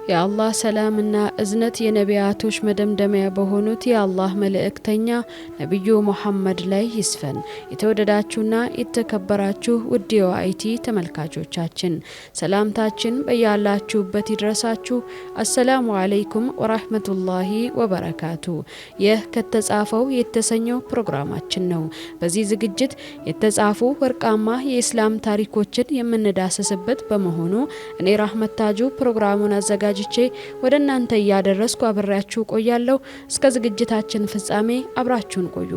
የአላህ ሰላምና እዝነት የነቢያቶች መደምደሚያ በሆኑት የአላህ መልእክተኛ ነብዩ መሐመድ ላይ ይስፈን። የተወደዳችሁና የተከበራችሁ ውድ የዋኢቲ ተመልካቾቻችን ሰላምታችን በያላችሁበት ይድረሳችሁ። አሰላሙ አለይኩም ወራህመቱላሂ ወበረካቱ። ይህ ከተጻፈው የተሰኘው ፕሮግራማችን ነው። በዚህ ዝግጅት የተጻፉ ወርቃማ የኢስላም ታሪኮችን የምንዳሰስበት በመሆኑ እኔ ራህመት ታጁ ፕሮግራሙን አዘጋጅቼ ወደ እናንተ ያደረስኩ አብሬያችሁ ቆያለሁ። እስከ ዝግጅታችን ፍጻሜ አብራችሁን ቆዩ።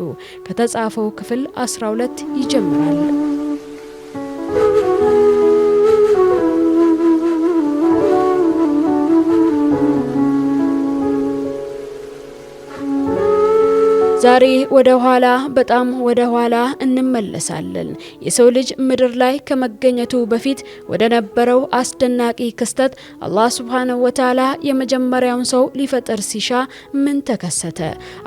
ከተጻፈው ክፍል 12 ይጀምራል። ዛሬ በጣም ወደ ኋላ እንመለሳለን። የሰው ልጅ ምድር ላይ ከመገኘቱ በፊት ወደ ነበረው አስደናቂ ክስተት አላህ ሱብሓነሁ ወተዓላ የመጀመሪያውን ሰው ሊፈጥር ሲሻ ምን ተከሰተ?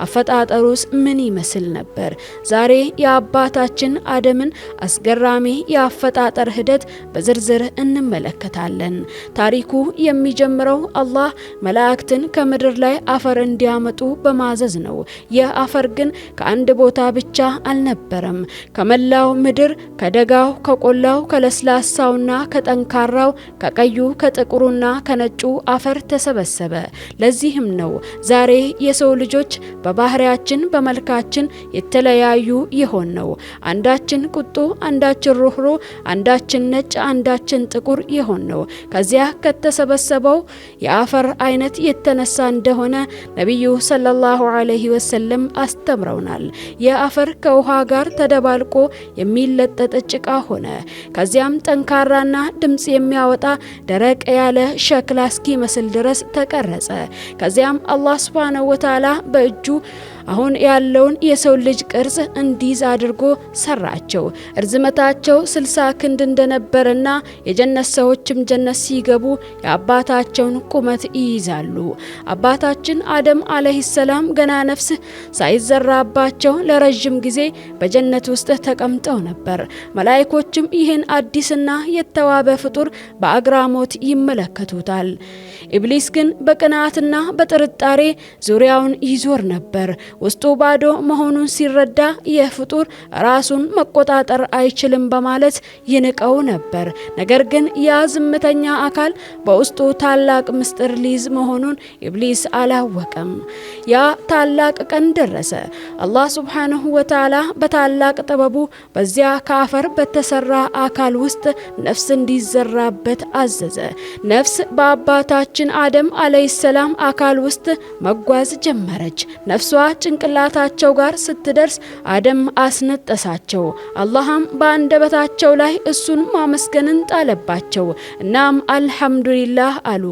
አፈጣጠሩስ ምን ይመስል ነበር? ዛሬ የአባታችን አደምን አስገራሚ የአፈጣጠር ሂደት በዝርዝር እንመለከታለን። ታሪኩ የሚጀምረው አላህ መላእክትን ከምድር ላይ አፈር እንዲያመጡ በማዘዝ ነው። የአፈር ግን ከአንድ ቦታ ብቻ አልነበረም። ከመላው ምድር፣ ከደጋው፣ ከቆላው፣ ከለስላሳውና ከጠንካራው፣ ከቀዩ፣ ከጥቁሩና ከነጩ አፈር ተሰበሰበ። ለዚህም ነው ዛሬ የሰው ልጆች በባህሪያችን በመልካችን የተለያዩ የሆን ነው። አንዳችን ቁጡ፣ አንዳችን ሩህሩህ፣ አንዳችን ነጭ፣ አንዳችን ጥቁር የሆን ነው። ከዚያ ከተሰበሰበው የአፈር አይነት የተነሳ እንደሆነ ነብዩ ሰለላሁ ዐለይሂ ወሰለም አስተምረውናል። የአፈር ከውሃ ጋር ተደባልቆ የሚለጠጥ ጭቃ ሆነ። ከዚያም ጠንካራና ድምጽ የሚያወጣ ደረቅ ያለ ሸክላ እስኪመስል ድረስ ተቀረጸ። ከዚያም አላህ ሱብሓነሁ ወተዓላ በእጁ አሁን ያለውን የሰው ልጅ ቅርጽ እንዲይዝ አድርጎ ሰራቸው። እርዝመታቸው 60 ክንድ እንደነበረና የጀነት ሰዎችም ጀነት ሲገቡ የአባታቸውን ቁመት ይይዛሉ። አባታችን አደም አለይሂ ሰላም ገና ነፍስ ሳይዘራባቸው ለረጅም ጊዜ በጀነት ውስጥ ተቀምጠው ነበር። መላእክቶችም ይህን አዲስና የተዋበ ፍጡር በአግራሞት ይመለከቱታል። ኢብሊስ ግን በቅናትና በጥርጣሬ ዙሪያውን ይዞር ነበር። ውስጡ ባዶ መሆኑን ሲረዳ ይህ ፍጡር ራሱን መቆጣጠር አይችልም በማለት ይንቀው ነበር። ነገር ግን ያ ዝምተኛ አካል በውስጡ ታላቅ ምስጢር ሊይዝ መሆኑን ኢብሊስ አላወቀም። ያ ታላቅ ቀን ደረሰ። አላህ ሱብሓነሁ ወተዓላ በታላቅ ጥበቡ በዚያ ከአፈር በተሰራ አካል ውስጥ ነፍስ እንዲዘራበት አዘዘ። ነፍስ በአባታችን አደም አለይሂ ሰላም አካል ውስጥ መጓዝ ጀመረች። ነፍሷ ጭንቅላታቸው ጋር ስትደርስ አደም አስነጠሳቸው። አላህም በአንደበታቸው ላይ እሱን ማመስገንን ጣለባቸው። እናም አልሐምዱሊላህ አሉ።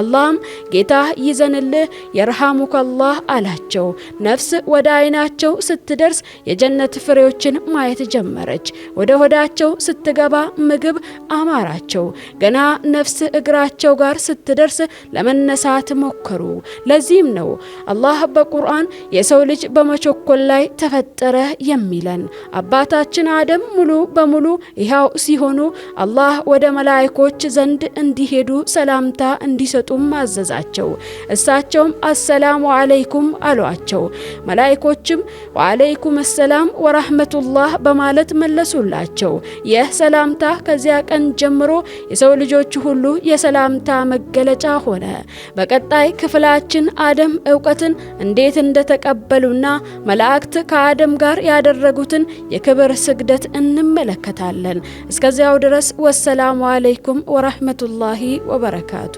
አላህም ጌታ ይዘንልህ የርሐሙከላህ አላቸው። ነፍስ ወደ አይናቸው ስትደርስ የጀነት ፍሬዎችን ማየት ጀመረች። ወደ ሆዳቸው ስትገባ ምግብ አማራቸው። ገና ነፍስ እግራቸው ጋር ስትደርስ ለመነሳት ሞከሩ። ለዚህም ነው አላህ በቁርአን የሰው ልጅ በመቸኮል ላይ ተፈጠረ የሚለን። አባታችን አደም ሙሉ በሙሉ ይሃው ሲሆኑ አላህ ወደ መላእክቶች ዘንድ እንዲሄዱ ሰላምታ እንዲሰጡም አዘዛቸው። እሳቸውም አሰላሙ አለይኩም አሏቸው። መላእክቶችም ወአለይኩም ሰላም ወራህመቱላህ በማለት መለሱላቸው። ይህ ሰላምታ ከዚያ ቀን ጀምሮ የሰው ልጆች ሁሉ የሰላምታ መገለጫ ሆነ። በቀጣይ ክፍላችን አደም ዕውቀትን እንዴት እንደተቀበሉና መላእክት ከአደም ጋር ያደረጉትን የክብር ስግደት እንመለከታለን። እስከዚያው ድረስ ወሰላሙ አለይኩም ወራህመቱላሂ ወበረካቱ።